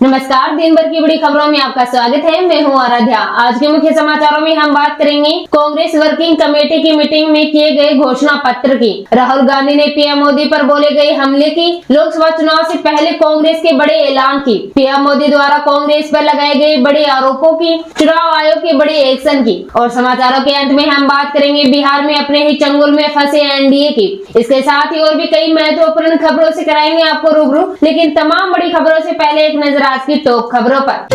नमस्कार, दिन भर की बड़ी खबरों में आपका स्वागत है। मैं हूं आराध्या। आज के मुख्य समाचारों में हम बात करेंगे कांग्रेस वर्किंग कमेटी की मीटिंग में किए गए घोषणा पत्र की। राहुल गांधी ने पीएम मोदी पर बोले गए हमले की, लोकसभा चुनाव से पहले कांग्रेस के बड़े ऐलान की, पीएम मोदी द्वारा कांग्रेस पर लगाए गए बड़े आरोपों की, चुनाव आयोग की बड़ी एक्शन की। और समाचारों के अंत में हम बात करेंगे बिहार में अपने ही चंगुल में फंसे एनडीए की। इसके साथ ही और भी कई महत्वपूर्ण खबरों से कराएंगे आपको रूबरू, लेकिन तमाम बड़ी खबरों से पहले एक नजर आज की टॉप खबरों पर।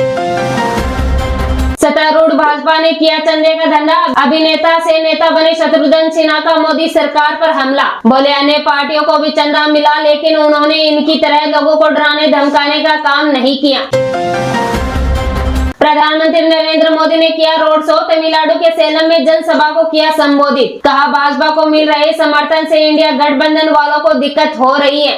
सत्तारूढ़ भाजपा ने किया चंदे का धंधा, अभिनेता से नेता बने शत्रुघ्न सिन्हा का मोदी सरकार पर हमला। बोले अन्य पार्टियों को भी चंदा मिला, लेकिन उन्होंने इनकी तरह लोगों को डराने धमकाने का काम नहीं किया। प्रधानमंत्री नरेंद्र मोदी ने किया रोड शो, तमिलनाडु के सेलम में जनसभा को किया संबोधित। कहा भाजपा को मिल रहे समर्थन से इंडिया गठबंधन वालों को दिक्कत हो रही है।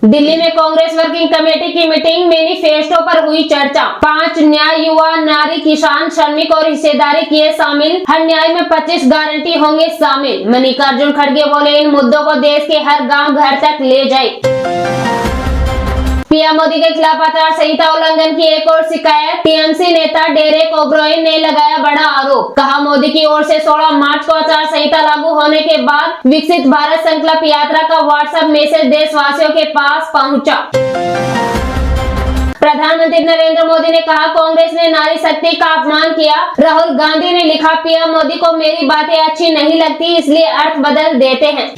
दिल्ली में कांग्रेस वर्किंग कमेटी की मीटिंग, मैनिफेस्टो पर हुई चर्चा। 5 न्याय, युवा, नारी, किसान, श्रमिक और हिस्सेदारी किए शामिल। हर न्याय में 25 गारंटी होंगे शामिल। मल्लिकार्जुन खड़गे बोले इन मुद्दों को देश के हर गांव घर तक ले जाए। पीएम मोदी के खिलाफ आचार संहिता उल्लंघन की एक और शिकायत। टीएमसी नेता डेरेक ओब्रायन ने लगाया बड़ा आरोप। कहा मोदी की ओर से 16 मार्च को आचार संहिता लागू होने के बाद विकसित भारत संकल्प यात्रा का व्हाट्सएप मैसेज देशवासियों के पास पहुंचा। प्रधानमंत्री नरेंद्र मोदी ने कहा कांग्रेस ने नारी शक्ति का अपमान किया। राहुल गांधी ने लिखा पीएम मोदी को मेरी बातें अच्छी नहीं लगती, इसलिए अर्थ बदल देते हैं।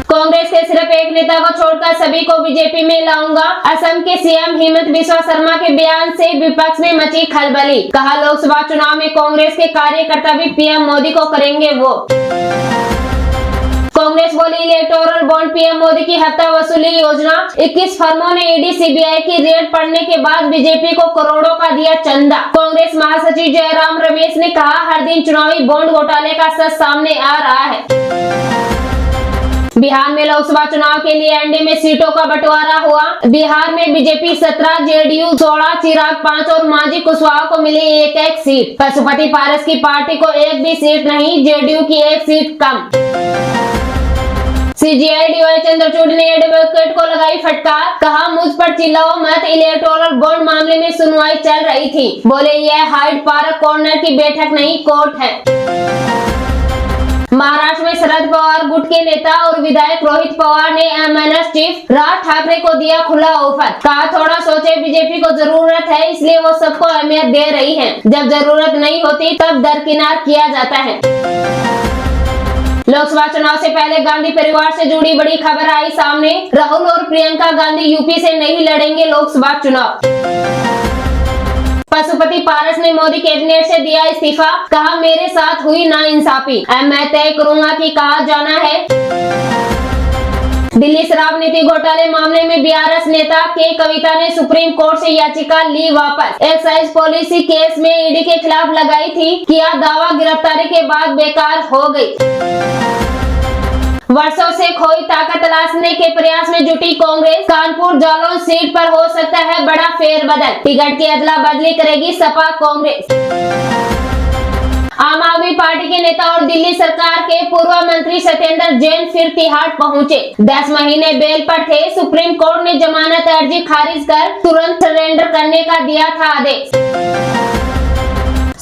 कांग्रेस के सिर्फ एक नेता को छोड़कर सभी को बीजेपी में लाऊंगा। असम के सीएम हिमंत बिस्वा शर्मा के बयान से विपक्ष में मची खलबली। कहा लोकसभा चुनाव में कांग्रेस के कार्यकर्ता भी पीएम मोदी को करेंगे वोट। कांग्रेस बोली इलेक्टोरल बॉन्ड पीएम मोदी की हफ्ता वसूली योजना। 21 फर्मों ने ईडी सीबीआई की रेड पड़ने के बाद बीजेपी को करोड़ों का दिया चंदा। कांग्रेस महासचिव जयराम रमेश ने कहा हर दिन चुनावी बॉन्ड घोटाले का सच सामने आ रहा है। बिहार में लोकसभा चुनाव के लिए एनडीए में सीटों का बंटवारा हुआ। बिहार में बीजेपी 17, जेडीयू 16, चिराग 5 और मांझी कुशवाहा को मिली एक सीट। पशुपति पारस की पार्टी को एक भी सीट नहीं, जेडीयू की एक सीट कम। सीजीआई डीवाई चंद्रचूड़ ने एडवोकेट को लगाई फटकार। कहा मुझ पर चिल्लाओ मत, इलेक्टोरल बॉन्ड मामले में सुनवाई चल रही थी। बोले यह हाइड पार्क कॉर्नर की बैठक नहीं, कोर्ट है। महाराष्ट्र में शरद पवार गुट के नेता और विधायक रोहित पवार ने एमएनएस चीफ राज ठाकरे को दिया खुला ऑफर। कहा थोड़ा सोचे, बीजेपी को जरूरत है इसलिए वो सबको अहमियत दे रही है। जब जरूरत नहीं होती तब दरकिनार किया जाता है। लोकसभा चुनाव से पहले गांधी परिवार से जुड़ी बड़ी खबर आई सामने। राहुल और प्रियंका गांधी यूपी से नहीं लड़ेंगे लोकसभा चुनाव। पशुपति पारस ने मोदी कैबिनेट से दिया इस्तीफा। कहा मेरे साथ हुई नाइंसाफी, अब मैं तय करूंगा कि कहां जाना है। दिल्ली शराब नीति घोटाले मामले में बीआरएस नेता के कविता ने सुप्रीम कोर्ट से याचिका ली वापस। एक्साइज पॉलिसी केस में ईडी के खिलाफ लगाई थी, किया दावा, गिरफ्तारी के बाद बेकार हो गई। वर्षों से खोई ताकत तलाशने के प्रयास में जुटी कांग्रेस। कानपुर जालौन सीट पर हो सकता है बड़ा फेरबदल। टिकट की अदला बदली करेगी सपा कांग्रेस। आम आदमी पार्टी के नेता और दिल्ली सरकार के पूर्व मंत्री सत्येंद्र जैन फिर तिहाड़ पहुंचे। 10 महीने बेल पर थे। सुप्रीम कोर्ट ने जमानत अर्जी खारिज कर तुरंत सरेंडर करने का दिया था आदेश।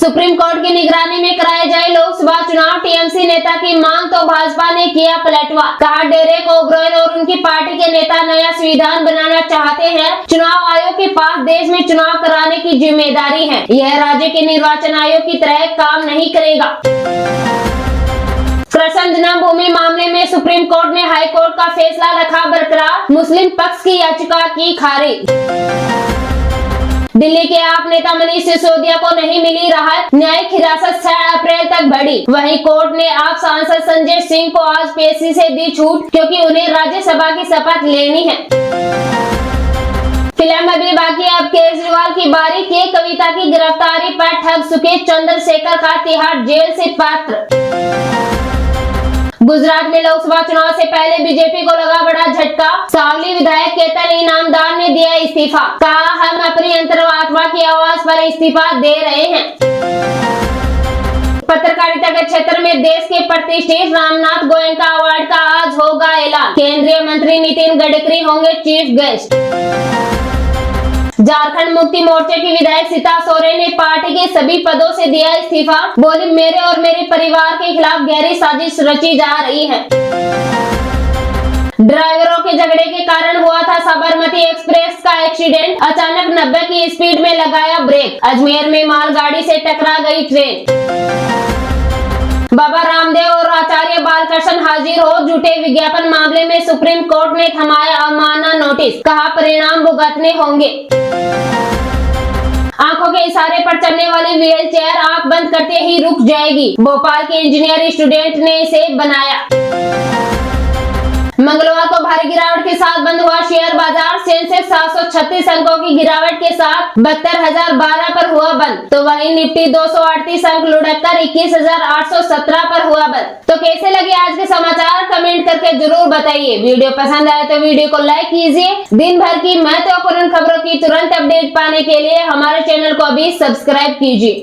सुप्रीम कोर्ट की निगरानी में कराए जाए लोकसभा चुनाव, टीएमसी नेता की मांग तो भाजपा ने किया पलटवार। कहा डेरेक ओब्रायन और उनकी पार्टी के नेता नया संविधान बनाना चाहते हैं। चुनाव आयोग के पास देश में चुनाव कराने की जिम्मेदारी है। यह राज्य के निर्वाचन आयोग की तरह काम नहीं करेगा। कृष्ण जन्मभूमि मामले में सुप्रीम कोर्ट ने हाई कोर्ट का फैसला रखा बरकरार। मुस्लिम पक्ष की याचिका की खारिज। दिल्ली के आप नेता मनीष सिसोदिया को नहीं मिली राहत। न्यायिक हिरासत 6 अप्रैल तक बढ़ी। वहीं कोर्ट ने आप सांसद संजय सिंह को आज पेशी से दी छूट, क्योंकि उन्हें राज्यसभा की शपथ लेनी है। फिल्म अभी बाकी, अब केजरीवाल की बारी। के कविता की गिरफ्तारी पर ठग चुके चंद्रशेखर का तिहाड़ जेल से पात्र। गुजरात में लोकसभा चुनाव से पहले बीजेपी को लगा बड़ा झटका। सांवली विधायक केतन इनामदार ने दिया इस्तीफा। कहा हम अपनी अंतरात्मा की आवाज पर इस्तीफा दे रहे हैं। पत्रकारिता के क्षेत्र में देश के प्रतिष्ठित रामनाथ गोयनका अवार्ड का आज होगा ऐलान। केंद्रीय मंत्री नितिन गडकरी होंगे चीफ गेस्ट। झारखंड मुक्ति मोर्चे की विधायक सीता सोरेन ने पार्टी के सभी पदों से दिया इस्तीफा। बोली, मेरे और मेरे परिवार के खिलाफ गहरी साजिश रची जा रही है। ड्राइवरों के झगड़े के कारण हुआ था साबरमती एक्सप्रेस का एक्सीडेंट। अचानक 90 की स्पीड में लगाया ब्रेक। अजमेर में मालगाड़ी से टकरा गई ट्रेन। बाबा रामदेव और आचार्य बालकृष्ण हाजिर हो जुटे। विज्ञापन मामले में सुप्रीम कोर्ट ने थमाया अवमानना नोटिस। कहा, परिणाम भुगतने होंगे। आंखों के इशारे पर चलने वाली व्हील चेयर आंख बंद करते ही रुक जाएगी। भोपाल के इंजीनियर स्टूडेंट ने इसे बनाया। मंगलवार को भारी गिरावट के साथ बंद हुआ शेयर बाजार। सेंसेक्स 736 अंकों की गिरावट के साथ 72,012 पर हुआ बंद, तो वहीं निफ्टी 238 अंक लुढ़ककर 21,817 पर हुआ बंद। तो कैसे लगे आज के समाचार, कमेंट करके जरूर बताइए। वीडियो पसंद आए तो वीडियो को लाइक कीजिए। दिन भर की महत्वपूर्ण खबरों की तुरंत अपडेट पाने के लिए हमारे चैनल को अभी सब्सक्राइब कीजिए।